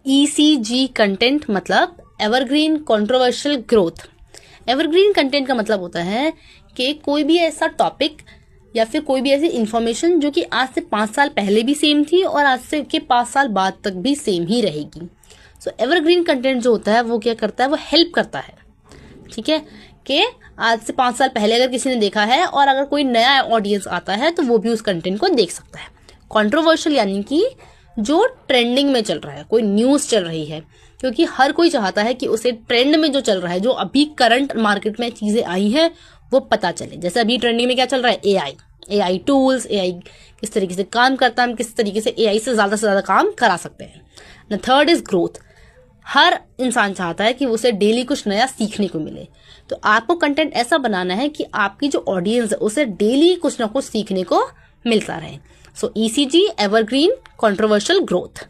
ECG content मतलब evergreen controversial growth. Evergreen content का मतलब होता है कि कोई भी ऐसा टॉपिक या फिर कोई भी ऐसी इंफॉर्मेशन जो कि आज से 5 साल पहले भी सेम थी और आज से के 5 साल बाद तक भी सेम ही रहेगी। सो एवरग्रीन कंटेंट जो होता है वो क्या करता है, वो हेल्प करता है, ठीक है, कि आज से 5 साल पहले अगर किसी ने देखा है और अगर कोई नया ऑडियंस आता है तो वो भी उस कंटेंट को देख सकता है। कंट्रोवर्शियल यानी कि जो ट्रेंडिंग में चल रहा है, कोई न्यूज़ चल रही है, क्योंकि हर कोई चाहता है कि उसे ट्रेंड में जो चल रहा है, जो अभी करंट मार्केट में चीज़ें आई हैं वो पता चले। जैसे अभी ट्रेंडिंग में क्या चल रहा है, एआई टूल्स, एआई किस तरीके से काम करता है, हम किस तरीके से एआई से ज़्यादा काम करा सकते हैं। The third is growth. हर इंसान चाहता है कि उसे डेली कुछ नया सीखने को मिले, तो आपको कंटेंट ऐसा बनाना है कि आपकी जो ऑडियंस है उसे डेली कुछ ना कुछ सीखने को मिलता रहे। सो ECG एवरग्रीन कंट्रोवर्शियल ग्रोथ।